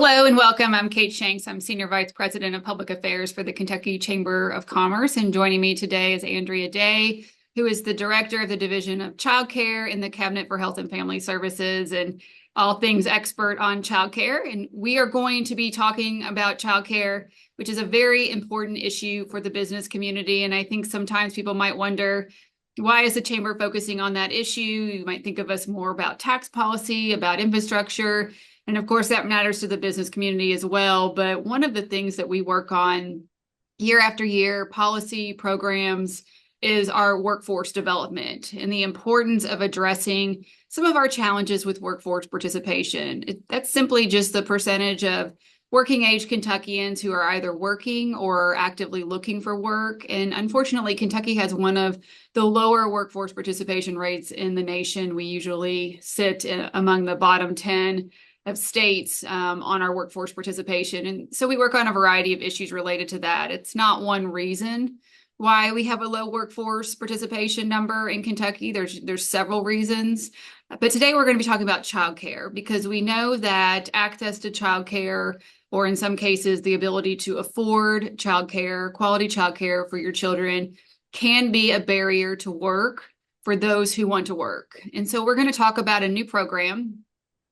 Hello and welcome. I'm Kate Shanks. I'm Senior Vice President of Public Affairs for the Kentucky Chamber of Commerce. And joining me today is Andrea Day, who is the Director of the Division of Child Care in the Cabinet for Health and Family Services and all things expert on child care. And we are going to be talking about child care, which is a very important issue for the business community. And I think sometimes people might wonder, why is the Chamber focusing on that issue? You might think of us more about tax policy, about infrastructure. And of course, that matters to the business community as well. But one of the things that we work on year after year, policy programs, is our workforce development and the importance of addressing some of our challenges with workforce participation. That's simply just the percentage of working age Kentuckians who are either working or actively looking for work. And unfortunately, Kentucky has one of the lower workforce participation rates in the nation. We usually sit among the bottom 10 of states on our workforce participation. And so we work on a variety of issues related to that. It's not one reason why we have a low workforce participation number in Kentucky. There's several reasons. But today we're going to be talking about childcare because we know that access to childcare, or in some cases, the ability to afford childcare, quality childcare for your children, can be a barrier to work for those who want to work. And so we're going to talk about a new program,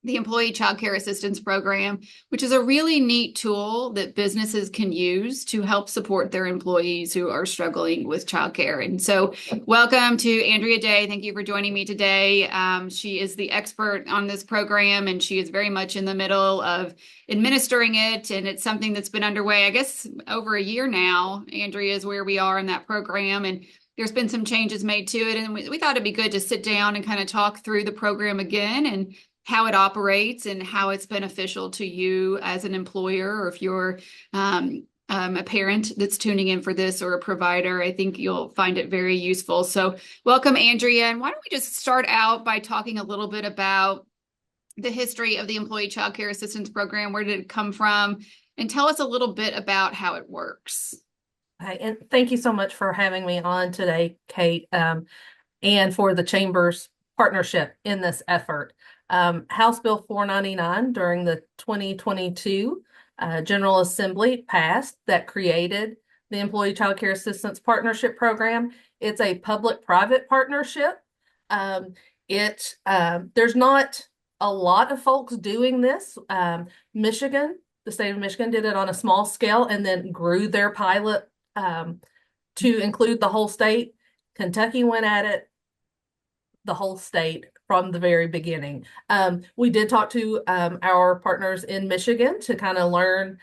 the Employee Child Care Assistance Program, which is a really neat tool that businesses can use to help support their employees who are struggling with childcare. And so welcome to Andrea Day. Thank you for joining me today. She is the expert on this program, and she is very much in the middle of administering it. And it's something that's been underway, I guess, over a year now. Andrea is where we are in that program. And there's been some changes made to it. And we thought it'd be good to sit down and kind of talk through the program again and how it operates and how it's beneficial to you as an employer, or if you're a parent that's tuning in for this, or a provider. I think you'll find it very useful. So welcome, Andrea. And why don't we just start out by talking a little bit about the history of the Employee Child Care Assistance Program? Where did it come from? And tell us a little bit about how it works. Hi, and thank you so much for having me on today, Kate, and for the Chamber's partnership in this effort. House Bill 499 during the 2022 General Assembly passed that created the Employee Child Care Assistance Partnership Program. It's a public-private partnership. There's not a lot of folks doing this. The state of Michigan did it on a small scale and then grew their pilot to include the whole state. Kentucky went at it, the whole state, from the very beginning. We did talk to our partners in Michigan to kind of learn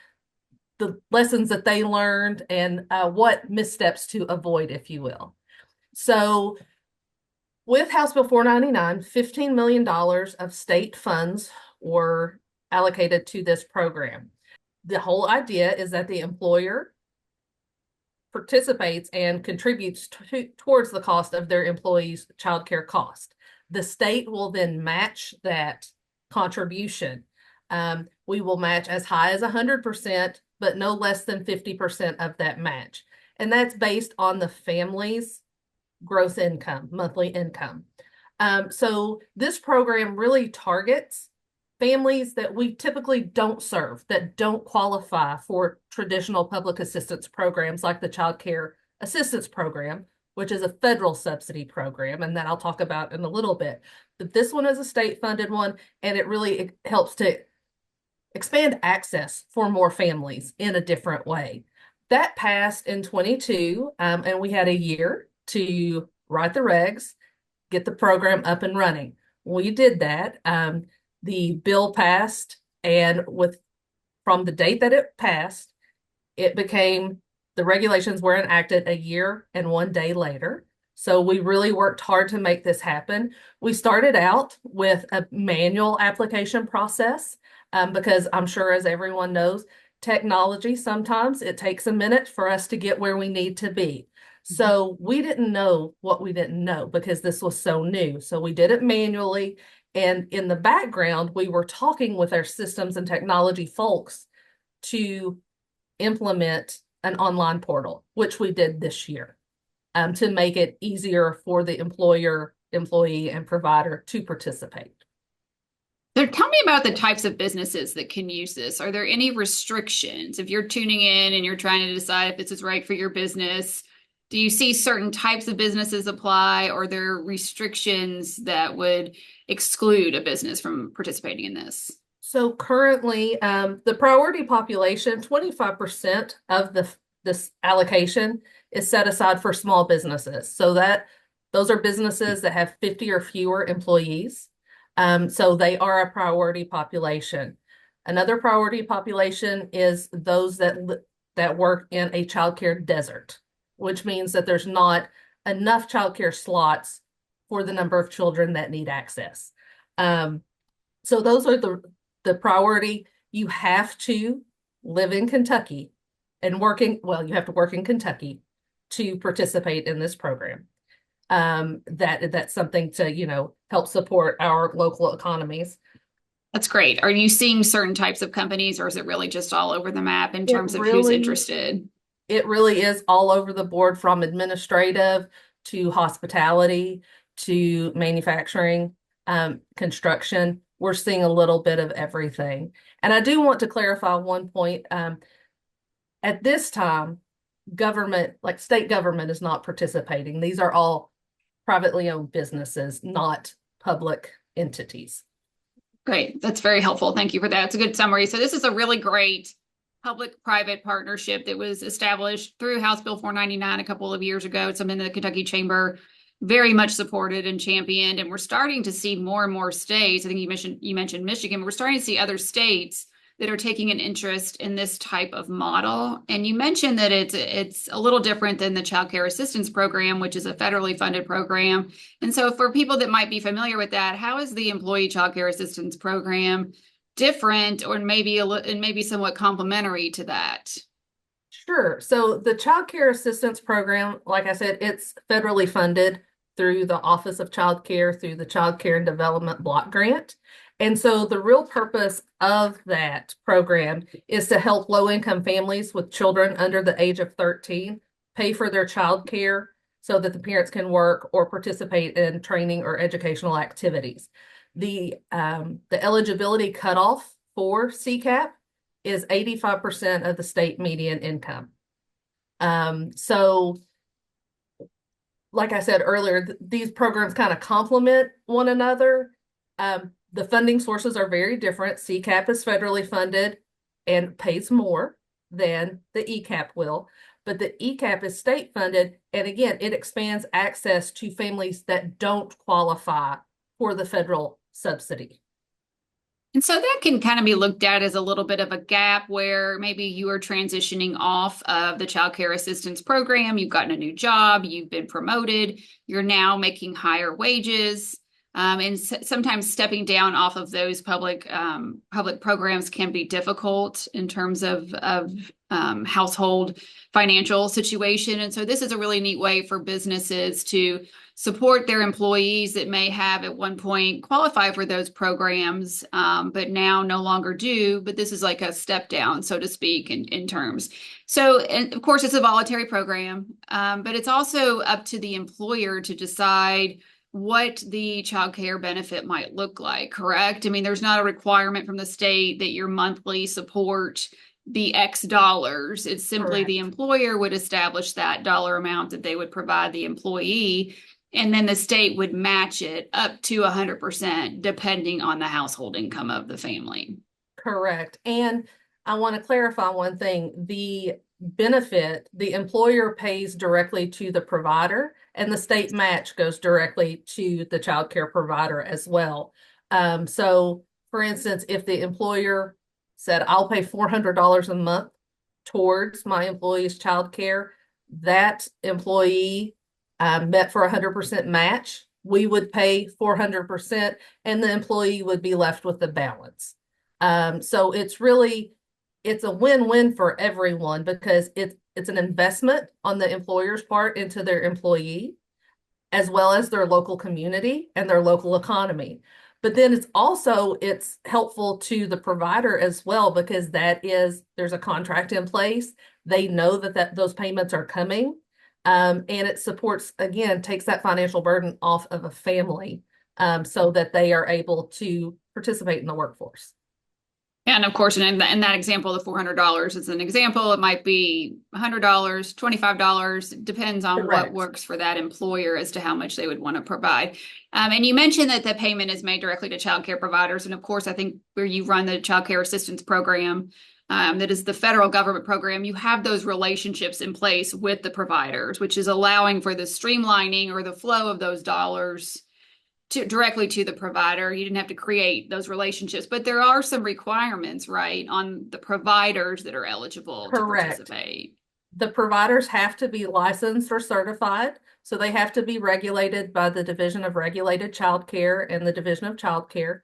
the lessons that they learned and what missteps to avoid, if you will. So with House Bill 499, $15 million of state funds were allocated to this program. The whole idea is that the employer participates and contributes towards the cost of their employees' child care cost. The state will then match that contribution. We will match as high as 100%, but no less than 50% of that match. And that's based on the family's gross income, monthly income. So this program really targets families that we typically don't serve, that don't qualify for traditional public assistance programs like the Child Care Assistance Program, which is a federal subsidy program, and that I'll talk about in a little bit. But this one is a state-funded one, and it really helps to expand access for more families in a different way. That passed in 22, and we had a year to write the regs, get the program up and running. We did that. The bill passed, and from the date that it passed, the regulations were enacted a year and 1 day later. So we really worked hard to make this happen. We started out with a manual application process because I'm sure, as everyone knows, technology, sometimes it takes a minute for us to get where we need to be. So we didn't know what we didn't know because this was so new. So we did it manually. And in the background, we were talking with our systems and technology folks to implement an online portal, which we did this year, to make it easier for the employer, employee, and provider to participate. So tell me about the types of businesses that can use this. Are there any restrictions? If you're tuning in and you're trying to decide if this is right for your business, do you see certain types of businesses apply, or are there restrictions that would exclude a business from participating in this? So currently, the priority population, 25% of this allocation is set aside for small businesses. So that those are businesses that have 50 or fewer employees. So they are a priority population. Another priority population is those that work in a childcare desert, which means that there's not enough childcare slots for the number of children that need access. So those are the priority. You have to live in Kentucky and you have to work in Kentucky to participate in this program. That's something to, help support our local economies. That's great. Are you seeing certain types of companies, or is it really just all over the map in It terms of who's really, interested? it really is all over the board, from administrative to hospitality to manufacturing, construction. We're seeing a little bit of everything. And I do want to clarify one point. At this time, government, like state government, is not participating. These are all privately owned businesses, not public entities. Great. That's very helpful. Thank you for that. It's a good summary. So this is a really great public-private partnership that was established through House Bill 499 a couple of years ago. It's something that the Kentucky Chamber very much supported and championed. And we're starting to see more and more states. I think you mentioned Michigan, but we're starting to see other states that are taking an interest in this type of model. And you mentioned that it's a little different than the Child Care Assistance Program, which is a federally funded program. And so for people that might be familiar with that, how is the Employee Child Care Assistance Program different, or maybe somewhat complementary to that? Sure. So the Child Care Assistance Program, like I said, it's federally funded through the Office of Child Care, through the Child Care and Development Block Grant. And so the real purpose of that program is to help low-income families with children under the age of 13 pay for their child care so that the parents can work or participate in training or educational activities. The eligibility cutoff for CCAP is 85% of the state median income. So like I said earlier, these programs kind of complement one another. The funding sources are very different. CCAP is federally funded and pays more than the ECAP will, but the ECAP is state funded. And again, it expands access to families that don't qualify for the federal subsidy. And so that can kind of be looked at as a little bit of a gap where maybe you are transitioning off of the child care assistance program. You've gotten a new job, you've been promoted, you're now making higher wages. And sometimes stepping down off of those public programs can be difficult in terms of household financial situation. And so this is a really neat way for businesses to support their employees that may have at one point qualify for those programs, but now no longer do. But this is like a step down, so to speak, in terms. So, and of course, it's a voluntary program, but it's also up to the employer to decide what the child care benefit might look like, correct? I mean, there's not a requirement from the state that your monthly support be X dollars. It's simply Correct. the employer would establish that dollar amount that they would provide the employee, and then the state would match it up to 100%, depending on the household income of the family. Correct. And I want to clarify one thing. The benefit, the employer pays directly to the provider, and the state match goes directly to the child care provider as well. So for instance, if the employer said, I'll pay $400 a month towards my employee's child care, that employee met for 100% match, we would pay 400% and the employee would be left with the balance. So it's a win-win for everyone because it's an investment on the employer's part into their employee, as well as their local community and their local economy. But then it's helpful to the provider as well, because there's a contract in place. They know that those payments are coming. And it supports, again, takes that financial burden off of a family, so that they are able to participate in the workforce. And of course, in that example, the $400 is an example. It might be $100, $25, depends on what Correct. works for that employer as to how much they would want to provide. And you mentioned that the payment is made directly to child care providers. And of course, I think where you run the child care assistance program, that is the federal government program, you have those relationships in place with the providers, which is allowing for the streamlining or the flow of those dollars directly to the provider. You didn't have to create those relationships, but there are some requirements, right, on the providers that are eligible to Correct. participate. The providers have to be licensed or certified, so they have to be regulated by the Division of Regulated Child Care and the Division of Child Care.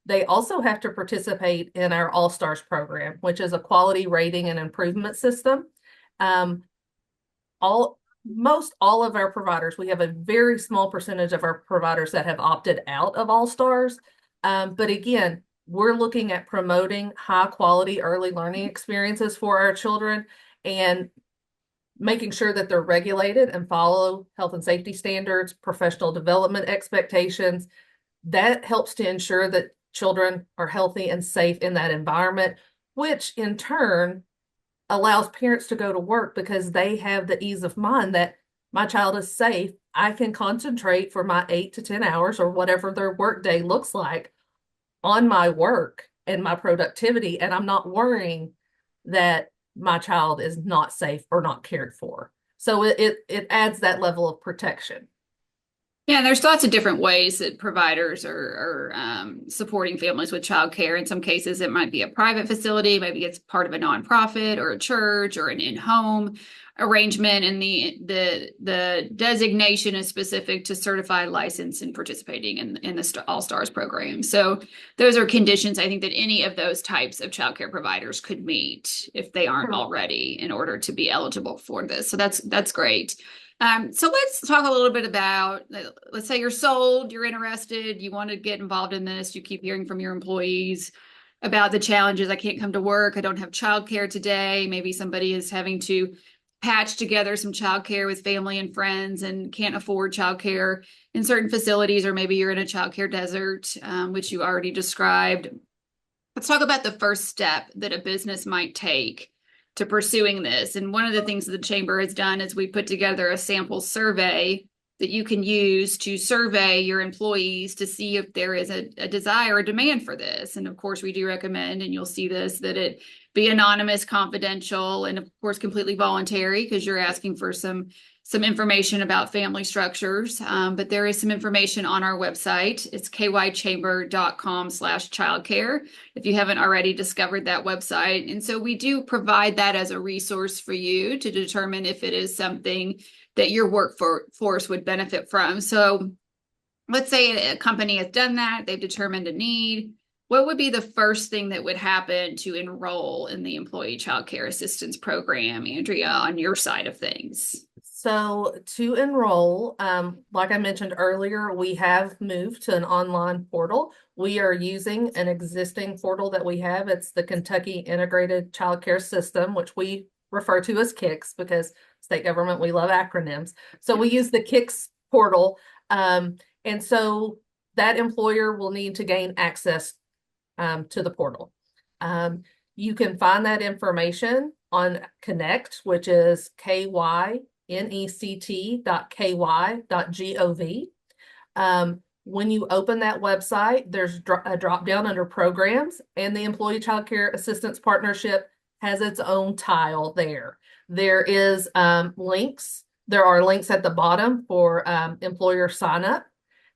They also have to participate in our All Stars program, which is a quality rating and improvement system. Most all of our providers, we have a very small percentage of our providers that have opted out of All Stars. But again, we're looking at promoting high quality early learning experiences for our children and making sure that they're regulated and follow health and safety standards, professional development expectations. That helps to ensure that children are healthy and safe in that environment, which in turn allows parents to go to work because they have the ease of mind that my child is safe. I can concentrate for my 8 to 10 hours or whatever their work day looks like on my work and my productivity. And I'm not worrying that my child is not safe or not cared for. So it adds that level of protection. Yeah, there's lots of different ways that providers are supporting families with childcare. In some cases, it might be a private facility, maybe it's part of a nonprofit or a church or an in-home arrangement, and the designation is specific to certified license and participating in the All Stars program. So those are conditions I think that any of those types of childcare providers could meet if they aren't already in order to be eligible for this. So that's great. So let's talk a little bit about, let's say you're sold, you're interested, you want to get involved in this, you keep hearing from your employees about the challenges. I can't come to work, I don't have childcare today. Maybe somebody is having to patch together some childcare with family and friends and can't afford childcare in certain facilities, or maybe you're in a childcare desert, which you already described. Let's talk about the first step that a business might take to pursuing this. And one of the things that the chamber has done is we put together a sample survey that you can use to survey your employees to see if there is a desire, a demand for this. And of course, we do recommend, and you'll see this, that it be anonymous, confidential, and of course, completely voluntary, because you're asking for some information about family structures. But there is some information on our website. It's kychamber.com/childcare, if you haven't already discovered that website. And so we do provide that as a resource for you to determine if it is something that your workforce would benefit from. So let's say a company has done that, they've determined a need. What would be the first thing that would happen to enroll in the Employee Child Care Assistance Program, Andrea, on your side of things? So to enroll, like I mentioned earlier, we have moved to an online portal. We are using an existing portal that we have. It's the Kentucky Integrated Child Care System, which we refer to as KICS because state government, we love acronyms. So we use the KICS portal. And so that employer will need to gain access to the portal. You can find that information on Connect, which is kynect.ky.gov. When you open that website, there's a drop down under programs, and the Employee Child Care Assistance Partnership has its own tile there. There is links. There are links at the bottom for employer sign up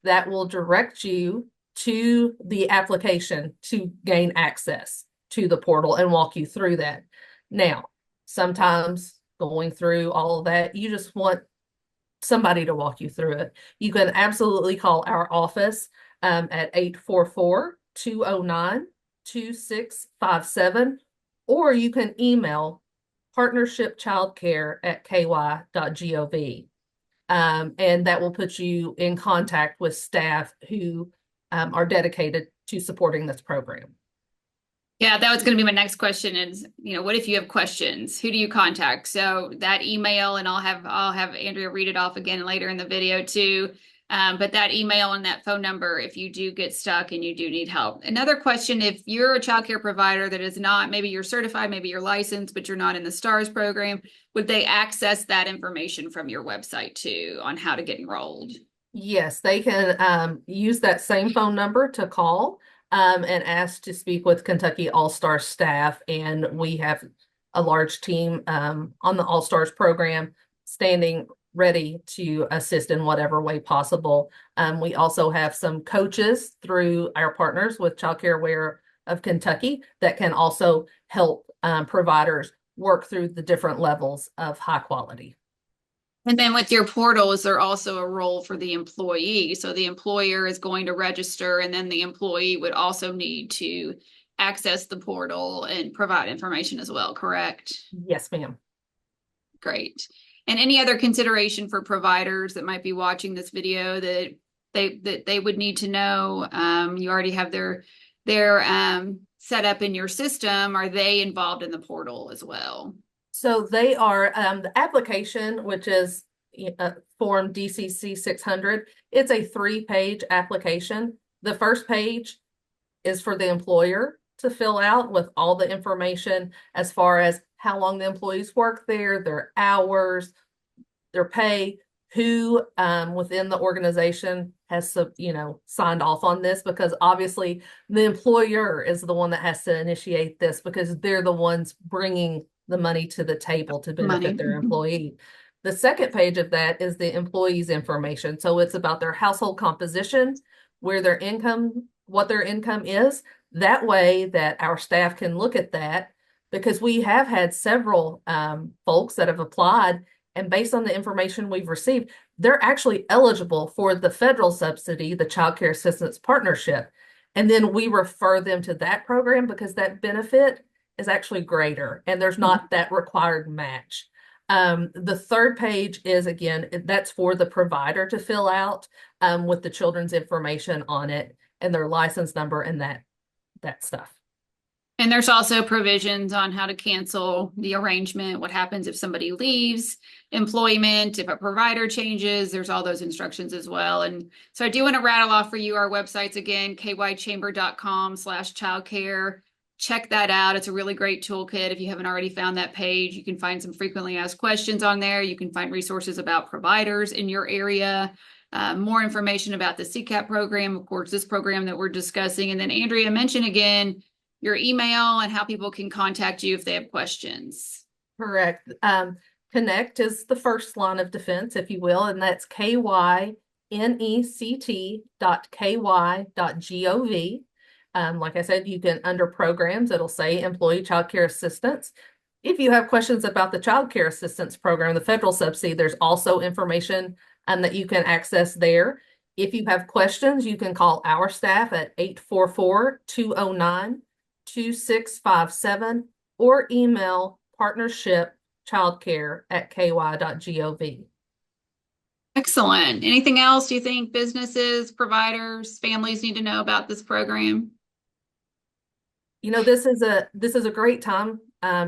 that will direct you to the application to gain access to the portal and walk you through that. Now, sometimes going through all of that, you just want somebody to walk you through it. You can absolutely call our office at 844-209-2657, or you can email partnershipchildcare@ky.gov. And that will put you in contact with staff who are dedicated to supporting this program. Yeah, that was going to be my next question is, what if you have questions? Who do you contact? So that email, and I'll have Andrea read it off again later in the video too. But that email and that phone number, if you do get stuck and you do need help. Another question, if you're a child care provider that is not, maybe you're certified, maybe you're licensed, but you're not in the STARS program, would they access that information from your website too on how to get enrolled? Yes, they can use that same phone number to call and ask to speak with Kentucky All-Star staff. And we have a large team on the All-Stars program standing ready to assist in whatever way possible. We also have some coaches through our partners with Child Care Aware of Kentucky that can also help providers work through the different levels of high quality. And then with your portal, is there also a role for the employee? So the employer is going to register, and then the employee would also need to access the portal and provide information as well, correct? Yes, ma'am. Great. And any other consideration for providers that might be watching this video that they would need to know? You already have their set up in your system. Are they involved in the portal as well? So they are the application, which is Form DCC 600. It's a 3-page application. The first page is for the employer to fill out with all the information as far as how long the employees work there, their hours, their pay, who within the organization has signed off on this, because obviously the employer is the one that has to initiate this because they're the ones bringing the money to the table to benefit their employee. The second page of that is the employee's information. So it's about their household composition, where their income, what their income is. That way that our staff can look at that, because we have had several folks that have applied, and based on the information we've received, they're actually eligible for the federal subsidy, the Child Care Assistance Partnership. And then we refer them to that program because that benefit is actually greater and there's not that required match. The third page is, again, that's for the provider to fill out with the children's information on it and their license number and that stuff. And there's also provisions on how to cancel the arrangement, what happens if somebody leaves employment, if a provider changes, there's all those instructions as well. And so I do want to rattle off for you our websites again, kychamber.com/childcare. Check that out. It's a really great toolkit. If you haven't already found that page, you can find some frequently asked questions on there. You can find resources about providers in your area, more information about the CCAP program, of course, this program that we're discussing. And then Andrea, mention again your email and how people can contact you if they have questions. Correct. Connect is the first line of defense, if you will, and that's kynect.ky.gov. Like I said, you can, under programs, it'll say employee child care assistance. If you have questions about the child care assistance program, the federal subsidy, there's also information that you can access there. If you have questions, you can call our staff at 844-209-2657 or email partnershipchildcare@ky.gov. Excellent. Anything else do you think businesses, providers, families need to know about this program? This is a great time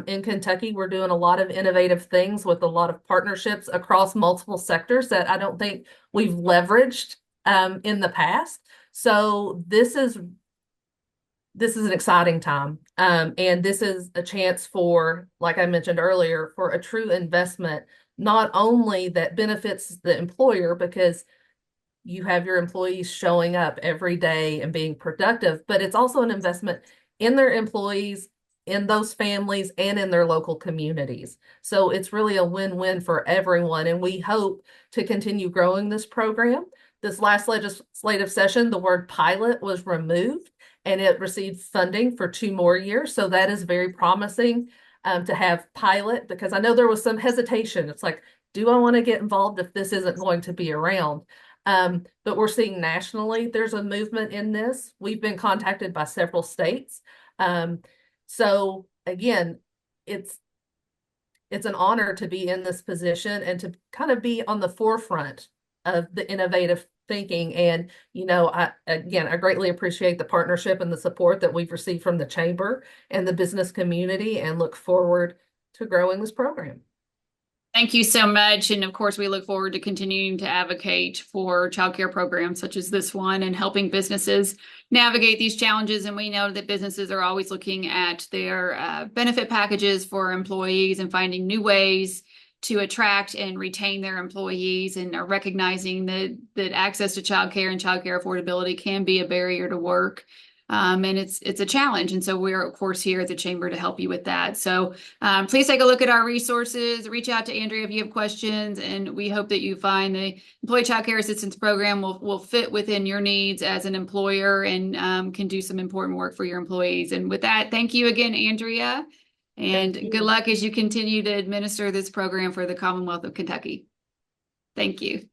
in Kentucky. We're doing a lot of innovative things with a lot of partnerships across multiple sectors that I don't think we've leveraged in the past. So this is an exciting time. And this is a chance for, like I mentioned earlier, for a true investment, not only that benefits the employer because you have your employees showing up every day and being productive, but it's also an investment in their employees, in those families, and in their local communities. So it's really a win-win for everyone. And we hope to continue growing this program. This last legislative session, the word pilot was removed and it received funding for 2 more years. So that is very promising to have pilot, because I know there was some hesitation. It's like, do I want to get involved if this isn't going to be around? But we're seeing nationally there's a movement in this. We've been contacted by several states. So again, it's an honor to be in this position and to kind of be on the forefront of the innovative thinking. And, I greatly appreciate the partnership and the support that we've received from the chamber and the business community, and look forward to growing this program. Thank you so much. And of course, we look forward to continuing to advocate for childcare programs such as this one and helping businesses navigate these challenges. And we know that businesses are always looking at their benefit packages for employees and finding new ways to attract and retain their employees, and are recognizing that access to childcare and childcare affordability can be a barrier to work. And it's a challenge. And so we're, of course, here at the Chamber to help you with that. So please take a look at our resources, reach out to Andrea if you have questions, and we hope that you find the Employee Child Care Assistance Program will fit within your needs as an employer, and can do some important work for your employees. And with that, thank you again, Andrea, and good luck as you continue to administer this program for the Commonwealth of Kentucky. Thank you.